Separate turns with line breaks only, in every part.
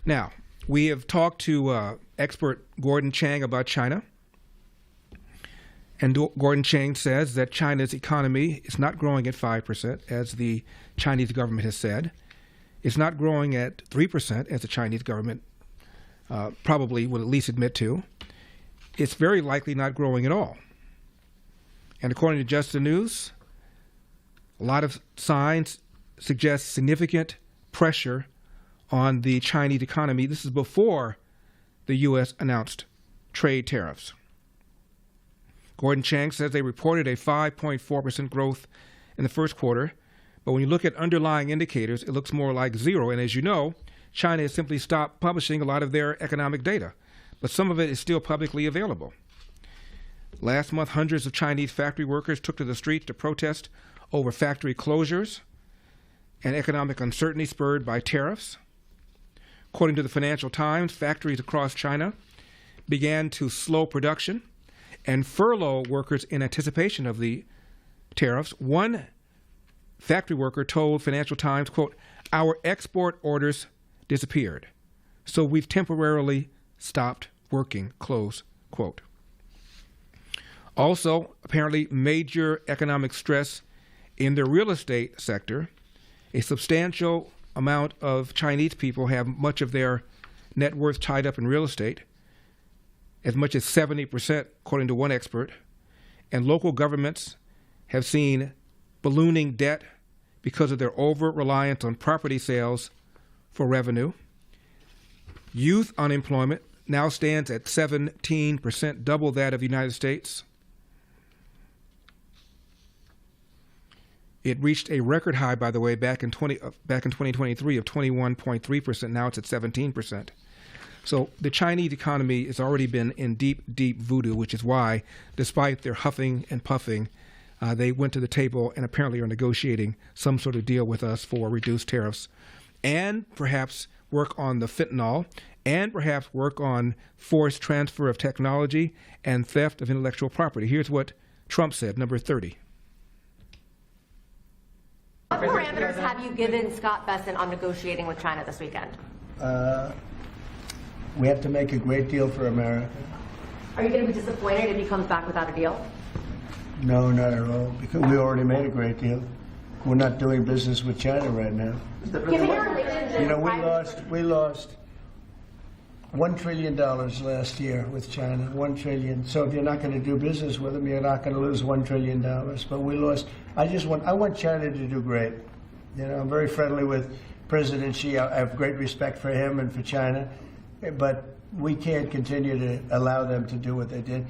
Now, we have talked to expert Gordon Chang about China. And Gordon Chang says that China's economy is not growing at 5%, as the Chinese government has said. It's not growing at 3%, as the Chinese government probably would at least admit to. It's very likely not growing at all. And according to Just the News, a lot of signs suggest significant pressure on the Chinese economy. This is before the U.S. announced trade tariffs. Gordon Chang says they reported a 5.4% growth in the first quarter, but when you look at underlying indicators, it looks more like zero. And as you know, China has simply stopped publishing a lot of their economic data, but some of it is still publicly available. Last month, hundreds of Chinese factory workers took to the streets to protest over factory closures and economic uncertainty spurred by tariffs. According to the Financial Times, factories across China began to slow production and furlough workers in anticipation of the tariffs. One factory worker told Financial Times, quote, "Our export orders disappeared, so we've temporarily stopped working," close quote. Also, apparently major economic stress in the real estate sector. A substantial amount of Chinese people have much of their net worth tied up in real estate, as much as 70%, according to one expert. And local governments have seen ballooning debt because of their over-reliance on property sales for revenue. Youth unemployment now stands at 17%, double that of the United States. It reached a record high, by the way, back in 2023 of 21.3%. Now it's at 17%. So the Chinese economy has already been in deep, deep voodoo, which is why, despite their huffing and puffing, they went to the table and apparently are negotiating some sort of deal with us for reduced tariffs and perhaps work on the fentanyl and perhaps work on forced transfer of technology and theft of intellectual property. Here's what Trump said, number 30.
What parameters have you given Scott Bessent on negotiating with China this weekend?
We have to make a great deal for America.
Are you going to be disappointed if he comes back without a deal?
No, not at all, because we already made a great deal. We're not doing business with China right now.
Given your relationship,
you know, we lost $1 trillion last year with China, $1 trillion. So if you're not going to do business with them, you're not going to lose $1 trillion. But we lost. I want China to do great. You know, I'm very friendly with President Xi. I have great respect for him and for China. But we can't continue to allow them to do what they did.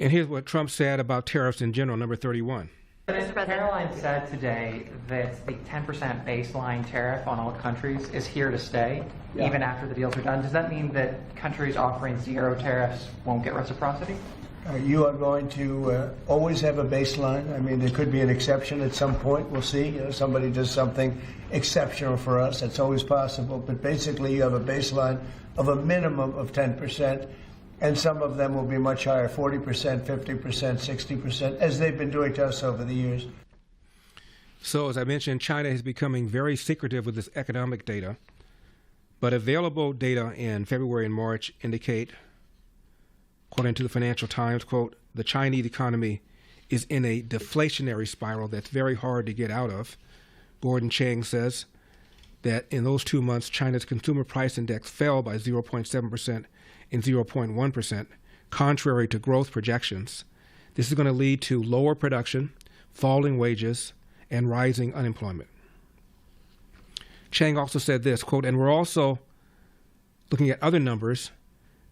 And here's what Trump said about tariffs in general, number 31.
Caroline said today that the 10% baseline tariff on all countries is here to stay, even after the deals are done. Does that mean that countries offering zero tariffs won't get reciprocity?
You are going to always have a baseline. I mean, there could be an exception at some point. We'll see. You know, somebody does something exceptional for us. That's always possible. But basically, you have a baseline of a minimum of 10%, and some of them will be much higher, 40%, 50%, 60%, as they've been doing to us over the years.
So, as I mentioned, China is becoming very secretive with this economic data. But available data in February and March indicate, according to the Financial Times, quote, "The Chinese economy is in a deflationary spiral that's very hard to get out of." Gordon Chang says that in those 2 months, China's consumer price index fell by 0.7% and 0.1%, contrary to growth projections. This is going to lead to lower production, falling wages, and rising unemployment. Chang also said this, quote, "And we're also looking at other numbers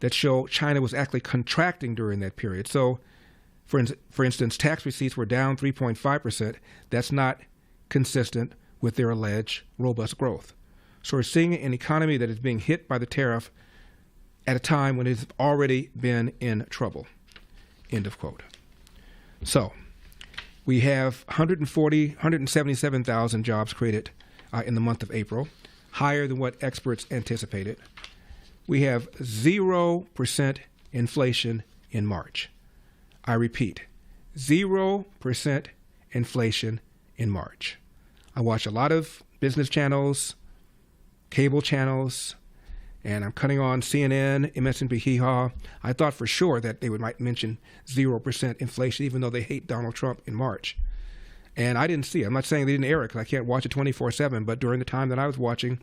that show China was actually contracting during that period." So, for instance, tax receipts were down 3.5%. That's not consistent with their alleged robust growth. So we're seeing an economy that is being hit by the tariff at a time when it's already been in trouble. End of quote. So we have 177,000 jobs created in the month of April, higher than what experts anticipated. We have 0% inflation in March. I repeat, 0% inflation in March. I watch a lot of business channels, cable channels, and I'm cutting on CNN, MSNBC. I thought for sure that they might mention 0% inflation, even though they hate Donald Trump in March. And I didn't see it. I'm not saying they didn't air it because I can't watch it 24/7, but during the time that I was watching,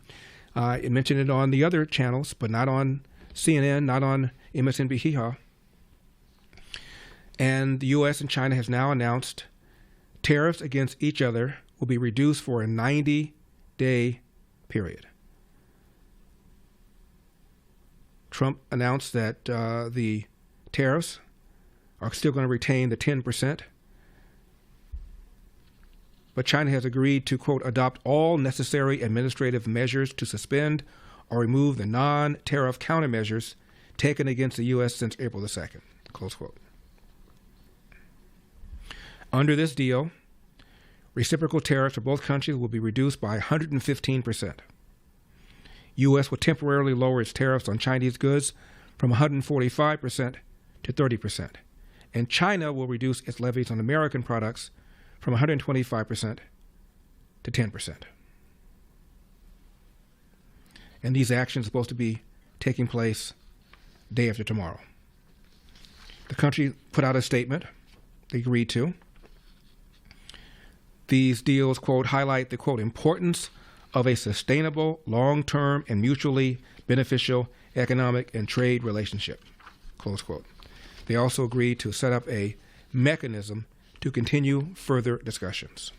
it mentioned it on the other channels, but not on CNN, not on MSNBC. And the U.S. and China has now announced tariffs against each other will be reduced for a 90-day period. Trump announced that the tariffs are still going to retain the 10%, but China has agreed to, quote, adopt all necessary administrative measures to suspend or remove the non-tariff countermeasures taken against the U.S. since April the 2nd, close quote. Under this deal, reciprocal tariffs for both countries will be reduced by 115%. U.S. will temporarily lower its tariffs on Chinese goods from 145% to 30%, and China will reduce its levies on American products from 125% to 10%. And these actions are supposed to be taking place day after tomorrow. The country put out a statement they agreed to. These deals, quote, highlight the, quote, importance of a sustainable, long-term, and mutually beneficial economic and trade relationship, close quote. They also agreed to set up a mechanism to continue further discussions.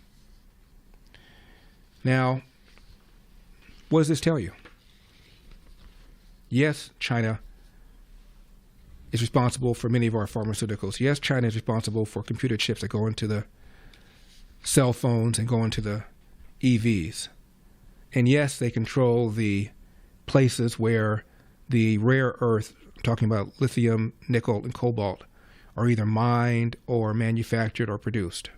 Now, what does this tell you? Yes, China is responsible for many of our pharmaceuticals. Yes, China is responsible for computer chips that go into the cell phones and go into the EVs. And yes, they control the places where the rare earth, I'm talking about lithium, nickel, and cobalt, are either mined or manufactured or produced.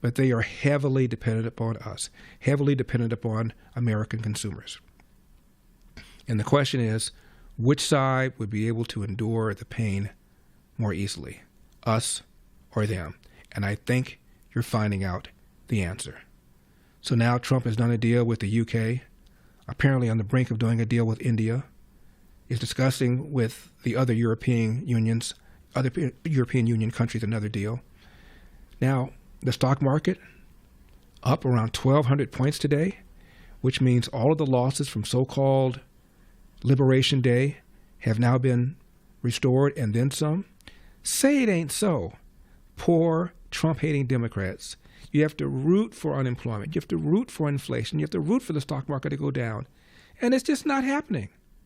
But they are heavily dependent upon us, heavily dependent upon American consumers. And the question is, which side would be able to endure the pain more easily, us or them? And I think you're finding out the answer. So now Trump has done a deal with the UK, apparently on the brink of doing a deal with India, is discussing with the other European Union countries another deal. Now, the stock market up around 1,200 points today, which means all of the losses from so-called Liberation Day have now been restored and then some. Say it ain't so. Poor Trump-hating Democrats. You have to root for unemployment. You have to root for inflation. You have to root for the stock market to go down. And it's just not happening.